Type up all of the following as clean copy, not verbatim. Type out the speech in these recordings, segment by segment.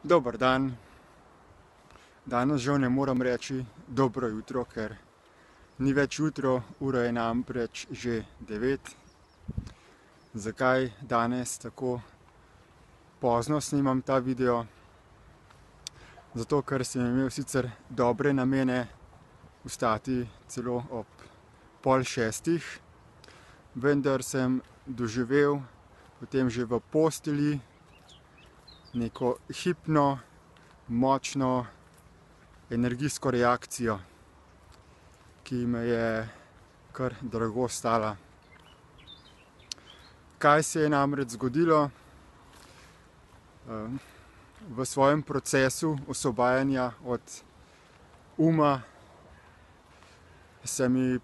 Dober dan. Danes žal ne moram reči dobro jutro, ker ni več jutro, ura je namreč že 9. Zakaj danes tako pozno snimam ta video? Zato, ker sem imel sicer dobre namene vstati celo ob 5:30, vendar sem doživel potem že v postelji neko hipno, močno energijsko reakcijo, ki me je kar drago stala. Kaj se je namreč zgodilo? V svojem procesu osvobajanja od uma se mi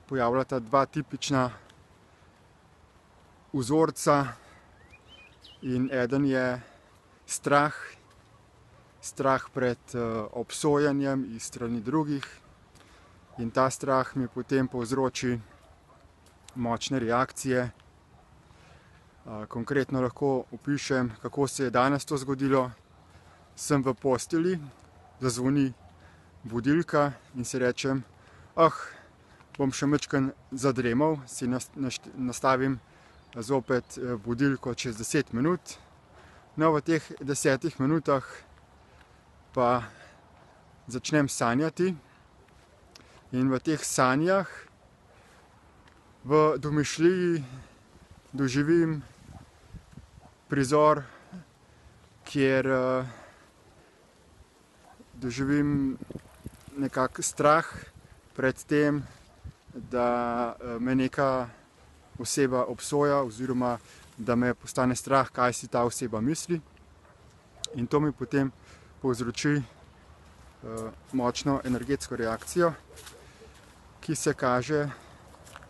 pojavljata dva tipična vzorca. In eden je strah pred obsojanjem iz strani drugih, in ta strah mi potem povzroči močne reakcije. Konkretno lahko opišem, kako se je danes to zgodilo. Sem v postelji, zazvoni budilka in si rečem, bom še majčkeno zadremal, si nastavim zopet budilko čez 10 minut. No, v teh 10 minutah pa začnem sanjati in v teh sanjah v domišljiji doživim prizor, kjer doživim nekak strah pred tem, da me neka oseba obsoja oziroma da me postane strah, kaj si ta oseba misli. In to mi potem povzroči močno energetsko reakcijo, ki se kaže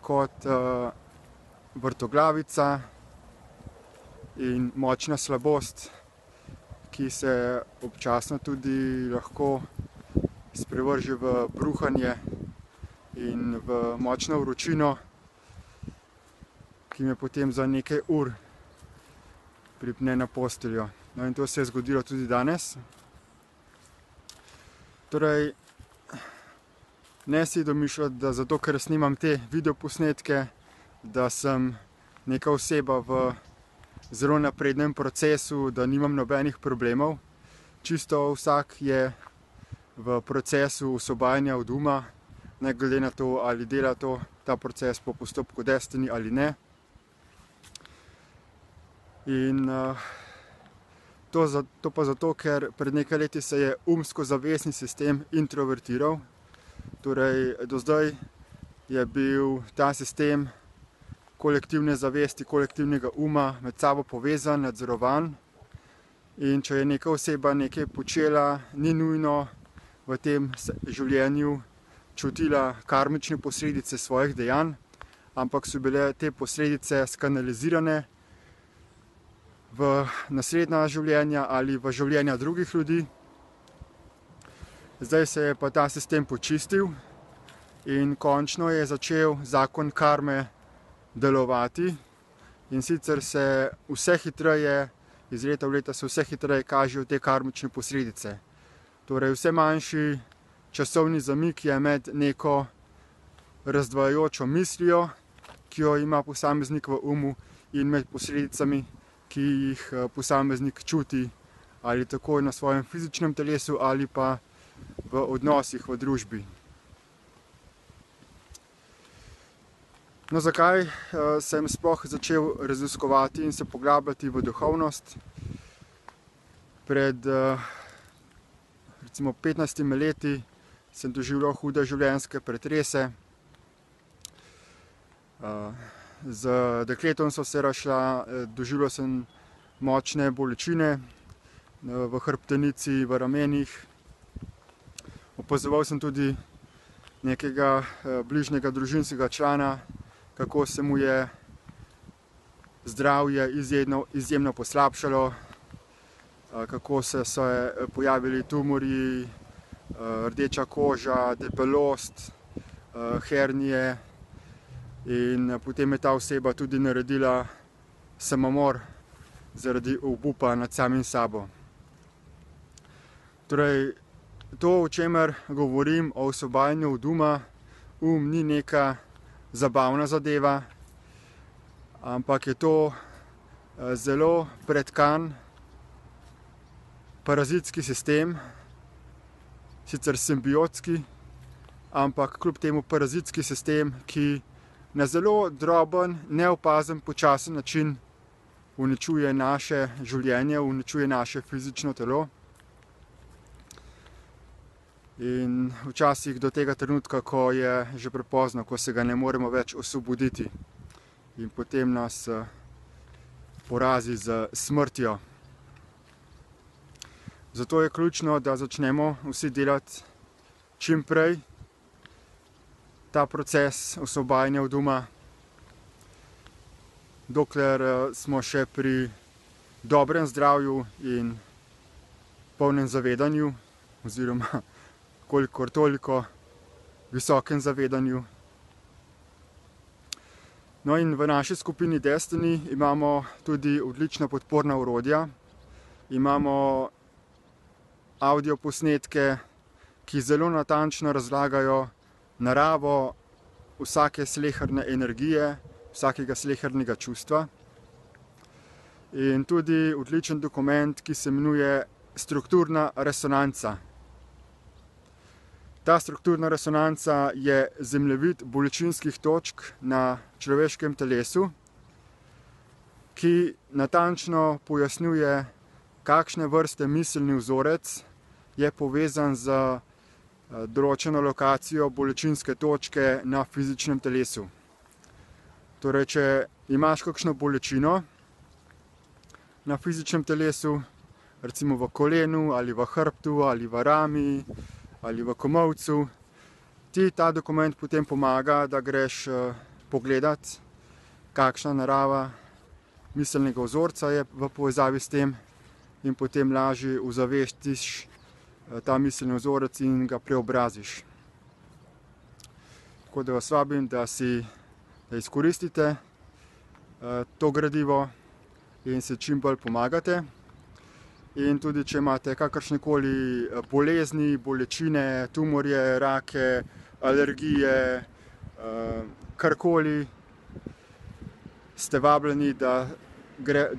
kot vrtoglavica in močna slabost, ki se občasno tudi lahko sprevrže v bruhanje in v močno vročino, ki me potem za nekaj ur pripne na posteljo. No, in to se je zgodilo tudi danes. Torej, ne si domišljati, da zato, ker snimam te videoposnetke, da sem neka oseba v zelo naprednem procesu, da nimam nobenih problemov. Čisto vsak je v procesu osvobajanja od uma, ne glede na to, ali dela ta proces po postopku Destiny ali ne. In to pa zato, ker pred nekaj leti se je umsko-zavestni sistem introvertiral. Torej, do zdaj je bil ta sistem kolektivne zavesti, kolektivnega uma med sabo povezan, nadzorovan. In če je neka oseba nekaj počela, ni nujno v tem življenju čutila karmične posledice svojih dejanj, ampak so bile te posledice skanalizirane v naslednja življenja ali v življenja drugih ljudi. Zdaj se je pa ta sistem počistil in končno je začel zakon karme delovati, in sicer se vse hitreje, iz leta v leta se vse hitreje kažejo te karmične posledice. Torej, vse manjši časovni zamik je med neko razdvajajočo mislijo, ki jo ima posameznik v umu, in med posledicami, ki jih posameznik čuti ali tako na svojem fizičnem telesu ali pa v odnosih v družbi. No, zakaj sem sploh začel raziskovati in se poglabljati v duhovnost? Pred recimo 15 leti sem doživljal hude življenjske pretrese. Z dekletom so se razšla, doživljal sem močne bolečine v hrbtenici, v ramenih. Opazoval sem tudi nekega bližnjega družinskega člana, kako se mu je zdravje izjemno poslabšalo, kako so se pojavili tumorji, rdeča koža, debelost, hernije. In potem je ta oseba tudi naredila samomor zaradi obupa nad samim sabo. Torej, to, o čemer govorim, o osvobajanju od uma, ni neka zabavna zadeva, ampak je to zelo pretkan parazitski sistem, sicer simbiotski, ampak kljub temu parazitski sistem, ki na zelo droben, neopazen, počasen način uničuje naše življenje, uničuje naše fizično telo. In včasih do tega trenutka, ko je že prepozno, ko se ga ne moremo več osvoboditi in potem nas porazi z smrtjo. Zato je ključno, da začnemo vsi delati čim prej ta proces osvobajanja od uma, dokler smo še pri dobrem zdravju in polnem zavedanju, oziroma kolikor toliko visokem zavedanju. No, in v naši skupini Destiny imamo tudi odlična podporna orodja. Imamo avdioposnetke, ki zelo natančno razlagajo naravo vsake sleherne energije, vsakega slehernega čustva. In tudi odličen dokument, ki se imenuje strukturna resonanca. Ta strukturna resonanca je zemljevid bolečinskih točk na človeškem telesu, ki natančno pojasnjuje, kakšne vrste miselni vzorec je povezan z določeno lokacijo bolečinske točke na fizičnem telesu. Torej, če imaš kakšno bolečino na fizičnem telesu, recimo v kolenu ali v hrbtu ali v rami ali v komolcu, ti ta dokument potem pomaga, da greš pogledat, kakšna narava miselnega vzorca je v povezavi s tem, in potem lažje uzavestiš ta miselni vzorec in ga preobraziš. Tako da vas vabim, da izkoristite to gradivo in se čim bolj pomagate. In tudi, če imate kakršnekoli bolezni, bolečine, tumorje, rake, alergije, karkoli, ste vabljeni, da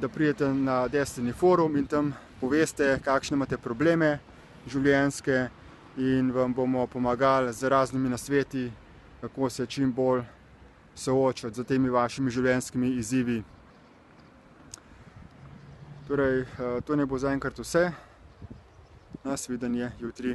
pridete na Destiny forum in tam poveste, kakšne imate probleme življenjske, in vam bomo pomagali z raznimi nasveti, kako se čim bolj soočati z temi vašimi življenjskimi izzivi. Torej, to ne bo zaenkrat vse. Nasvidenje jutri.